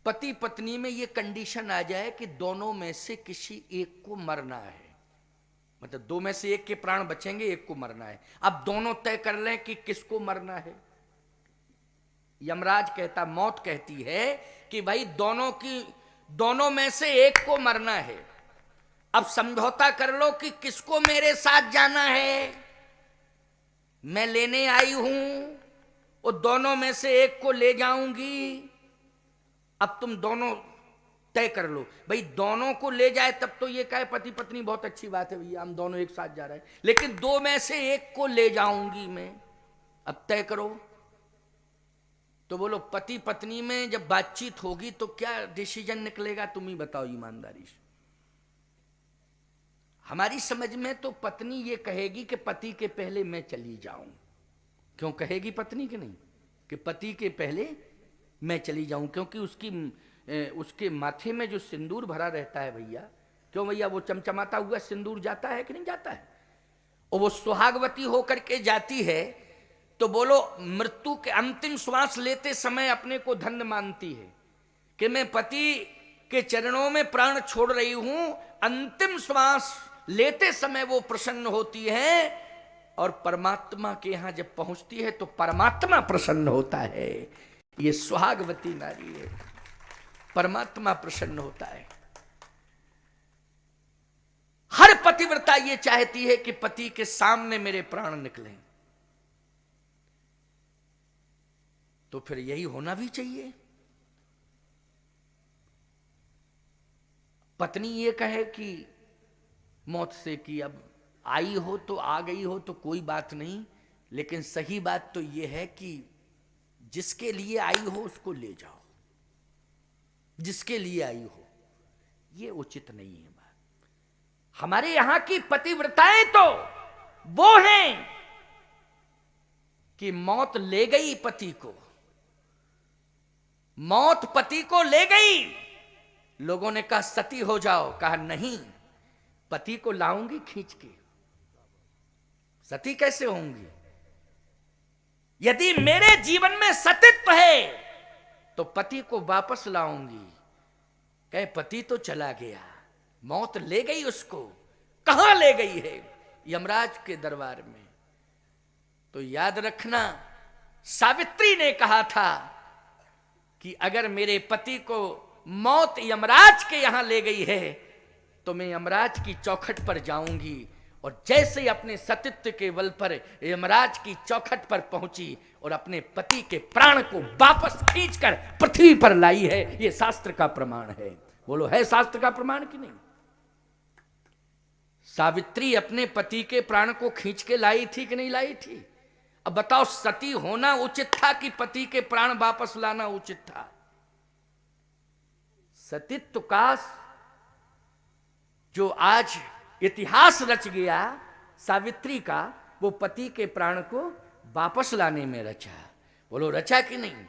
पति पत्नी में ये कंडीशन आ जाए कि दोनों में से किसी एक को मरना है, मतलब दो में से एक के प्राण बचेंगे, एक को मरना है। अब दोनों तय कर लें कि किसको मरना है। यमराज कहता, मौत कहती है कि भाई दोनों में से एक को मरना है। अब समझौता कर लो कि किसको मेरे साथ जाना है, मैं लेने आई हूं, वो दोनों में से एक को ले जाऊंगी। अब तुम दोनों तय कर लो, भाई दोनों को ले जाए तब तो ये कहे पति पत्नी बहुत अच्छी बात है भैया, हम दोनों एक साथ जा रहे हैं, लेकिन दो में से एक को ले जाऊंगी मैं, अब तय करो। तो बोलो पति पत्नी में जब बातचीत होगी तो क्या डिसीजन निकलेगा, तुम ही बताओ ईमानदारी से। हमारी समझ में तो पत्नी ये कहेगी कि पति के पहले मैं चली जाऊं। क्यों कहेगी पत्नी कि नहीं, कि पति के पहले मैं चली जाऊं, क्योंकि उसके माथे में जो सिंदूर भरा रहता है भैया, क्यों भैया वो चमचमाता हुआ सिंदूर जाता है कि नहीं जाता है, और वो सुहागवती होकर के जाती है, तो बोलो मृत्यु के अंतिम श्वास लेते समय अपने को धन्य मानती है कि मैं पति के चरणों में प्राण छोड़ रही हूं। अंतिम श्वास लेते समय वो प्रसन्न होती है, और परमात्मा के यहां जब पहुंचती है तो परमात्मा प्रसन्न होता है। ये सुहागवती नारी है, परमात्मा प्रसन्न होता है। हर पतिव्रता ये चाहती है कि पति के सामने मेरे प्राण निकलें, तो फिर यही होना भी चाहिए। पत्नी ये कहे कि मौत से कि अब आई हो तो आ गई हो तो कोई बात नहीं, लेकिन सही बात तो ये है कि जिसके लिए आई हो उसको ले जाओ, जिसके लिए आई हो, ये उचित नहीं है बात। हमारे यहां की पतिव्रताएं तो वो हैं कि मौत ले गई पति को, मौत पति को ले गई, लोगों ने कहा सती हो जाओ, कहा नहीं, पति को लाऊंगी खींच के, सती कैसे होंगी। यदि मेरे जीवन में सतीत्व है तो पति को वापस लाऊंगी। कहे पति तो चला गया, मौत ले गई उसको, कहां ले गई है, यमराज के दरबार में। तो याद रखना, सावित्री ने कहा था कि अगर मेरे पति को मौत यमराज के यहां ले गई है तो मैं यमराज की चौखट पर जाऊंगी, और जैसे ही अपने सतीत्व के बल पर यमराज की चौखट पर पहुंची और अपने पति के प्राण को वापस खींचकर पृथ्वी पर लाई है। यह शास्त्र का प्रमाण है। बोलो है शास्त्र का प्रमाण कि नहीं। सावित्री अपने पति के प्राण को खींच के लाई थी कि नहीं लाई थी। अब बताओ, सती होना उचित था कि पति के प्राण वापस लाना उचित था। सतीत्व का जो आज इतिहास रच गया सावित्री का, वो पति के प्राण को वापस लाने में रचा। बोलो रचा कि नहीं।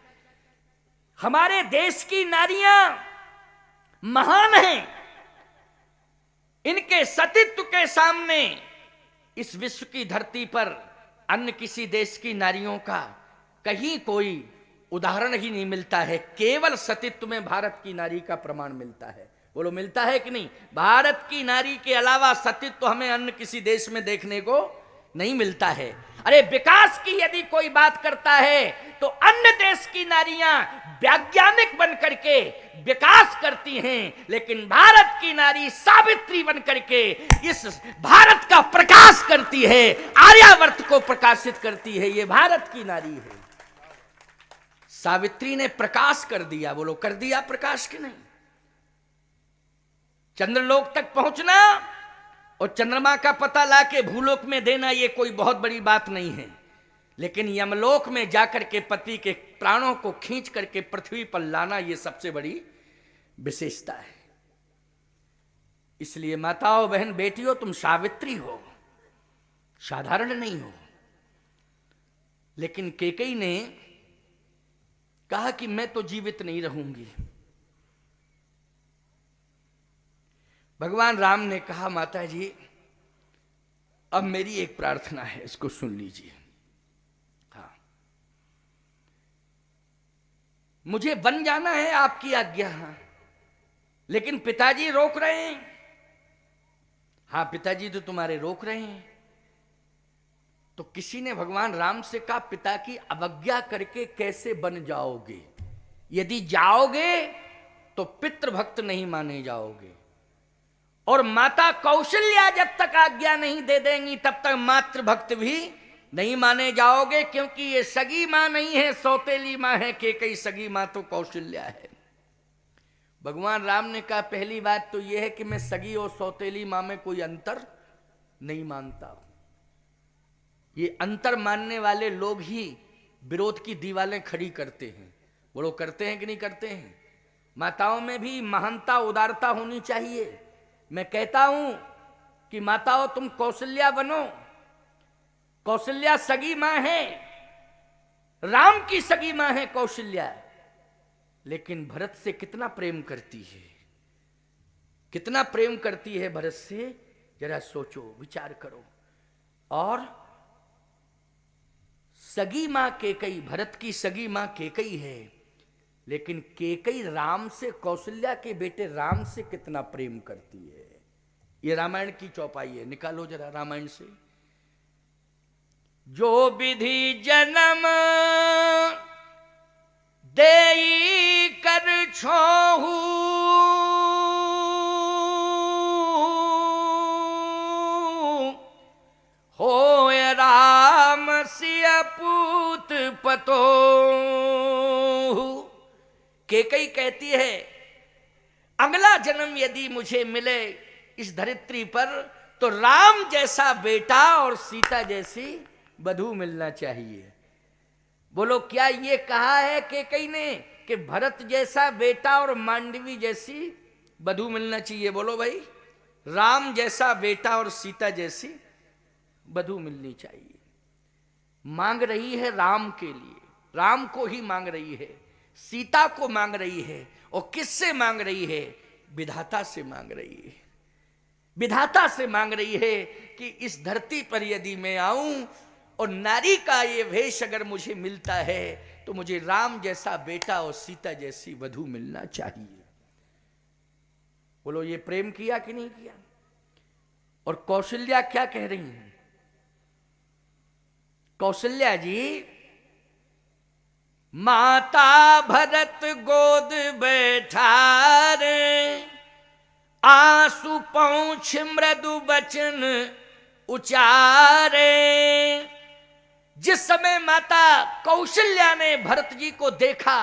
हमारे देश की नारियां महान हैं, इनके सतीत्व के सामने इस विश्व की धरती पर अन्य किसी देश की नारियों का कहीं कोई उदाहरण ही नहीं मिलता है। केवल सतीत्व में भारत की नारी का प्रमाण मिलता है। बोलो मिलता है कि नहीं। भारत की नारी के अलावा सतीत्व हमें अन्य किसी देश में देखने को नहीं मिलता है। अरे विकास की यदि कोई बात करता है तो अन्य देश की नारियां वैज्ञानिक बन करके विकास करती हैं, लेकिन भारत की नारी सावित्री बन करके इस भारत का प्रकाश करती है, आर्यावर्त को प्रकाशित करती है। ये भारत की नारी है। सावित्री ने प्रकाश कर दिया। बोलो कर दिया प्रकाश कि नहीं। चंद्रलोक तक पहुंचना और चंद्रमा का पता लाके भूलोक में देना ये कोई बहुत बड़ी बात नहीं है, लेकिन यमलोक में जाकर के पति के प्राणों को खींच करके पृथ्वी पर लाना ये सबसे बड़ी विशेषता है। इसलिए माताओं बहन बेटियों, तुम सावित्री हो, साधारण नहीं हो। लेकिन कैकेयी ने कहा कि मैं तो जीवित नहीं रहूंगी। भगवान राम ने कहा माता जी अब मेरी एक प्रार्थना है, इसको सुन लीजिए। हाँ, मुझे वन जाना है आपकी आज्ञा, लेकिन पिताजी रोक रहे हैं। हाँ पिताजी तो तुम्हारे रोक रहे हैं। तो किसी ने भगवान राम से कहा, पिता की अवज्ञा करके कैसे बन जाओगे? यदि जाओगे तो पितृभक्त नहीं माने जाओगे, और माता कौशल्या जब तक आज्ञा नहीं दे देंगी तब तक मातृभक्त भी नहीं माने जाओगे, क्योंकि ये सगी मां नहीं है, सौतेली मां है। केकई सगी मां तो कौशल्या है। भगवान राम ने कहा, पहली बात तो यह है कि मैं सगी और सौतेली मां में कोई अंतर नहीं मानता हूं। ये अंतर मानने वाले लोग ही विरोध की दीवारें खड़ी करते हैं। वो लोग करते हैं कि नहीं करते हैं? माताओं में भी महानता, उदारता होनी चाहिए। मैं कहता हूं कि माताओं, तुम कौशल्या बनो। कौशल्या सगी मां है, राम की सगी मां है कौशल्या, लेकिन भरत से कितना प्रेम करती है, कितना प्रेम करती है भरत से, जरा सोचो, विचार करो। और सगी मां केकई, भरत की सगी मां केकई है, लेकिन केकई राम से, कौशल्या के बेटे राम से कितना प्रेम करती है। ये रामायण की चौपाई है, निकालो जरा रामायण से। जो विधि जन्म देई कर छोहू, होय राम सिय पूत पतो। केकई कहती है, अगला जन्म यदि मुझे मिले इस धरित्री पर तो राम जैसा बेटा और सीता जैसी वधू मिलना चाहिए। बोलो, क्या ये कहा है केकई ने कि भरत जैसा बेटा और मांडवी जैसी वधू मिलना चाहिए? बोलो भाई, राम जैसा बेटा और सीता जैसी वधू मिलनी चाहिए। मांग रही है राम के लिए, राम को ही मांग रही है, सीता को मांग रही है। और किससे मांग रही है? विधाता से मांग रही है। विधाता से मांग रही है कि इस धरती पर यदि मैं आऊं और नारी का ये वेश अगर मुझे मिलता है तो मुझे राम जैसा बेटा और सीता जैसी वधू मिलना चाहिए। बोलो, ये प्रेम किया कि नहीं किया? और कौशल्या क्या कह रही हैं? कौशल्या जी, माता भरत गोद बैठारे, आंसू पहुंच मृदु बचन उचारे। जिस समय माता कौशल्या ने भरत जी को देखा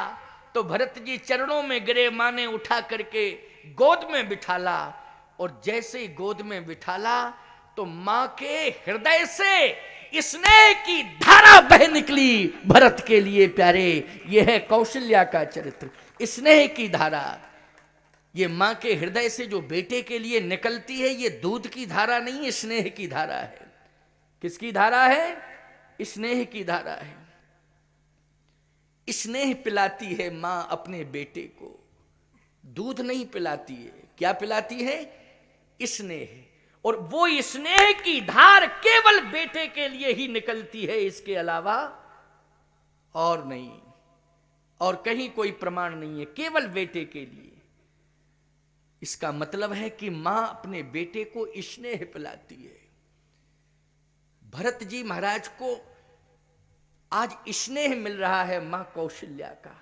तो भरत जी चरणों में गिरे, मां ने उठा करके गोद में बिठाला, और जैसे ही गोद में बिठाला तो मां के हृदय से स्नेह की धारा बह निकली भरत के लिए प्यारे। यह है कौशल्या का चरित्र, स्नेह की धारा। ये मां के हृदय से जो बेटे के लिए निकलती है, ये दूध की धारा नहीं है, स्नेह की धारा है। किसकी धारा है? स्नेह की धारा है। स्नेह पिलाती है मां अपने बेटे को, दूध नहीं पिलाती है। क्या पिलाती है? स्नेह। और वो स्नेह की धार केवल बेटे के लिए ही निकलती है, इसके अलावा और नहीं, और कहीं कोई प्रमाण नहीं है, केवल बेटे के लिए। इसका मतलब है कि मां अपने बेटे को स्नेह पिलाती है। भरत जी महाराज को आज स्नेह मिल रहा है मां कौशल्या का,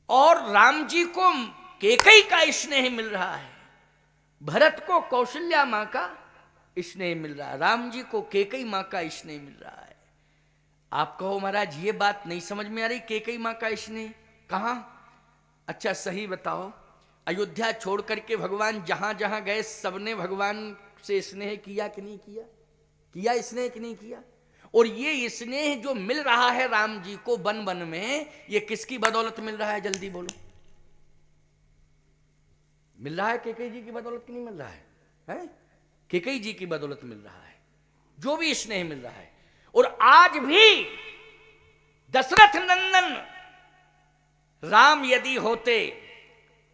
और राम जी को केकई का स्नेह मिल रहा है। भरत को कौशल्या मां का स्नेह मिल रहा है, राम जी को केकई मां का स्नेह मिल रहा है। आप कहो महाराज ये बात नहीं समझ में आ रही, केकई मां का स्नेह कहां? अच्छा सही बताओ, अयोध्या छोड़ करके भगवान जहां जहां गए सबने भगवान से स्नेह किया कि नहीं किया? किया स्नेह कि नहीं किया? और ये स्नेह जो मिल रहा है राम जी को वन वन में, ये किसकी बदौलत मिल रहा है? जल्दी बोलो। मिल रहा है केकई जी की बदौलत कि नहीं मिल रहा है? हैं? केकई जी की बदौलत मिल रहा है जो भी स्नेह मिल रहा है। और आज भी दशरथ नंदन राम यदि होते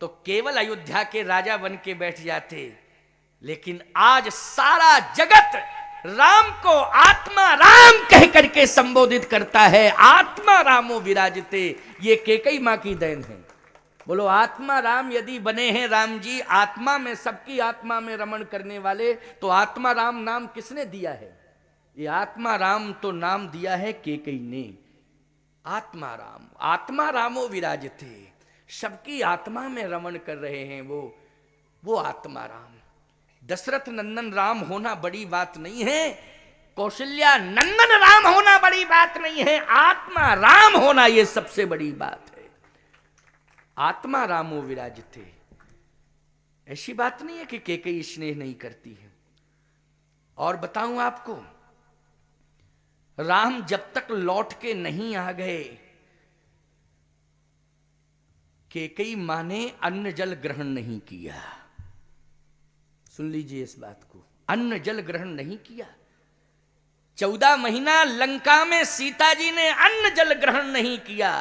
तो केवल अयोध्या के राजा बन के बैठ जाते, लेकिन आज सारा जगत राम को आत्मा राम कह करके संबोधित करता है। आत्मा रामो विराजते, ये केकई मां की देन है। बोलो आत्मा राम यदि बने हैं राम जी, आत्मा में, सबकी आत्मा में रमण करने वाले, तो आत्मा राम नाम किसने दिया है? ये आत्मा राम तो नाम दिया है केकई ने। आत्मा राम, आत्मा रामो विराजते, सबकी आत्मा में रमण कर रहे हैं वो आत्मा राम। दशरथ नंदन राम होना बड़ी बात नहीं है, कौशल्या नंदन राम होना बड़ी बात नहीं है, आत्मा राम होना यह सबसे बड़ी बात है। आत्मा रामो विराजते, ऐसी बात नहीं है कि केकई स्नेह नहीं करती है। और बताऊं आपको, राम जब तक लौट के नहीं आ गए, केकई मां ने अन्न जल ग्रहण नहीं किया। सुन लीजिए इस बात को, अन्न जल ग्रहण नहीं किया। 14 महीना लंका में सीता जी ने अन्न जल ग्रहण नहीं किया,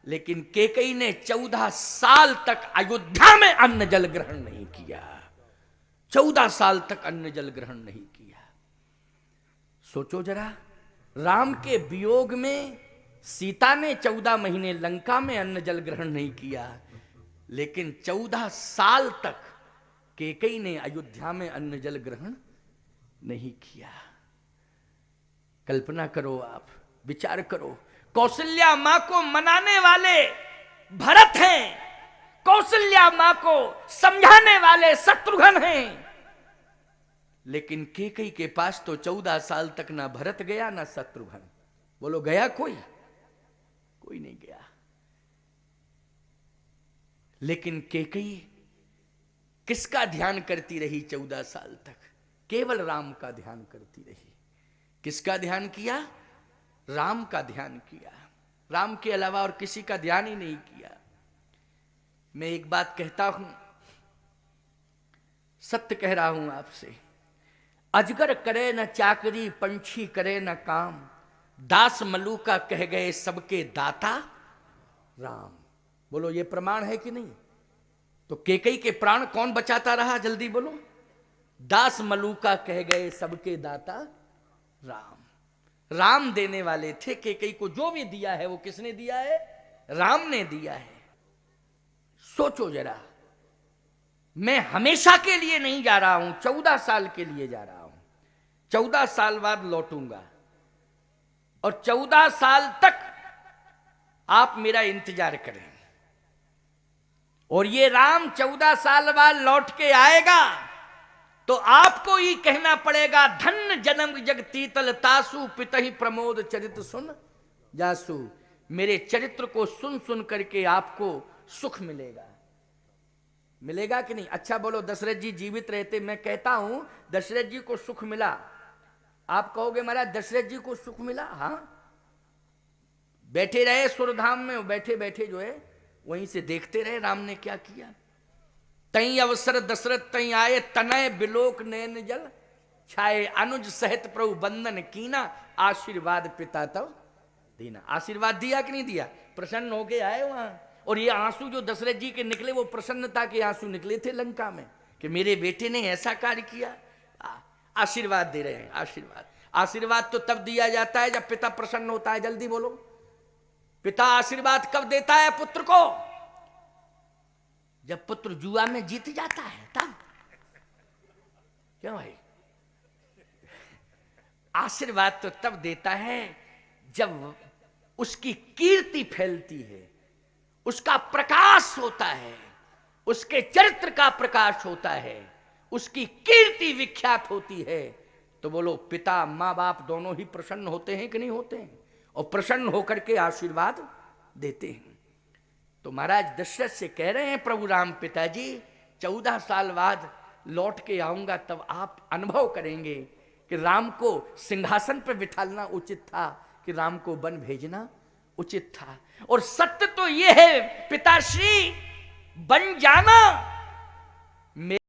लेकिन केकई ने 14 साल तक अयोध्या में अन्न जल ग्रहण नहीं किया। 14 साल तक अन्न जल ग्रहण नहीं किया। सोचो जरा, राम के वियोग में सीता ने 14 महीने लंका में अन्न जल ग्रहण नहीं किया, लेकिन 14 साल तक केकई ने अयोध्या में अन्न जल ग्रहण नहीं किया। कल्पना करो, आप विचार करो, कौशल्या मां को मनाने वाले भरत हैं, कौशल्या मां को समझाने वाले शत्रुघ्न हैं, लेकिन केकई के पास तो 14 साल तक ना भरत गया ना शत्रुघ्न। बोलो गया कोई? कोई नहीं गया। लेकिन केकई किसका ध्यान करती रही 14 साल तक? केवल राम का ध्यान करती रही। किसका ध्यान किया? राम का ध्यान किया। राम के अलावा और किसी का ध्यान ही नहीं किया। मैं एक बात कहता हूं, सत्य कह रहा हूं आपसे, अजगर करे न चाकरी, पंछी करे न काम, दास मलूका कह गए सबके दाता राम। बोलो ये प्रमाण है कि नहीं? तो केकई के प्राण कौन बचाता रहा? जल्दी बोलो। दास मलूका कह गए सबके दाता राम। राम देने वाले थे। केकई को जो भी दिया है वो किसने दिया है? राम ने दिया है। सोचो जरा, मैं हमेशा के लिए नहीं जा रहा हूं, 14 साल के लिए जा रहा हूं। 14 साल बाद लौटूंगा और 14 साल तक आप मेरा इंतजार करें। और ये राम 14 साल बाद लौट के आएगा तो आपको ही कहना पड़ेगा, धन्य जन्म जगतीतल तासु पितहि प्रमोद चरित्र सुन जासु। मेरे चरित्र को सुन सुन करके आपको सुख मिलेगा। मिलेगा कि नहीं? अच्छा बोलो, दशरथ जी जीवित रहते, मैं कहता हूं दशरथ जी को सुख मिला, आप कहोगे महाराज दशरथ जी को सुख मिला? हाँ, बैठे रहे सुरधाम में, बैठे बैठे जो है वहीं से देखते रहे राम ने क्या किया। तई अवसर दशरथ तई आए, तनय बिलोक नैन जल छाए, अनुज सहित प्रभु बंदन कीना, आशीर्वाद पिता तब दीना। आशीर्वाद दिया कि नहीं दिया? प्रसन्न होके आए वहां। और ये आंसू जो दशरथ जी के निकले वो प्रसन्नता के आंसू निकले थे लंका में, कि मेरे बेटे ने ऐसा कार्य किया। आशीर्वाद दे रहे हैं। आशीर्वाद, आशीर्वाद तो तब दिया जाता है जब पिता प्रसन्न होता है। जल्दी बोलो, पिता आशीर्वाद कब देता है पुत्र को? जब पुत्र जुआ में जीत जाता है तब। क्यों भाई? आशीर्वाद तो तब देता है जब उसकी कीर्ति फैलती है, उसका प्रकाश होता है, उसके चरित्र का प्रकाश होता है, उसकी कीर्ति विख्यात होती है। तो बोलो, पिता मां बाप दोनों ही प्रसन्न होते हैं कि नहीं होते हैं? और प्रसन्न होकर के आशीर्वाद देते हैं। तो महाराज दशरथ से कह रहे हैं प्रभु राम, पिताजी 14 साल बाद लौट के आऊंगा, तब आप अनुभव करेंगे कि राम को सिंहासन पर बिठालना उचित था कि राम को वन भेजना उचित था। और सत्य तो यह है पिताश्री, बन जाना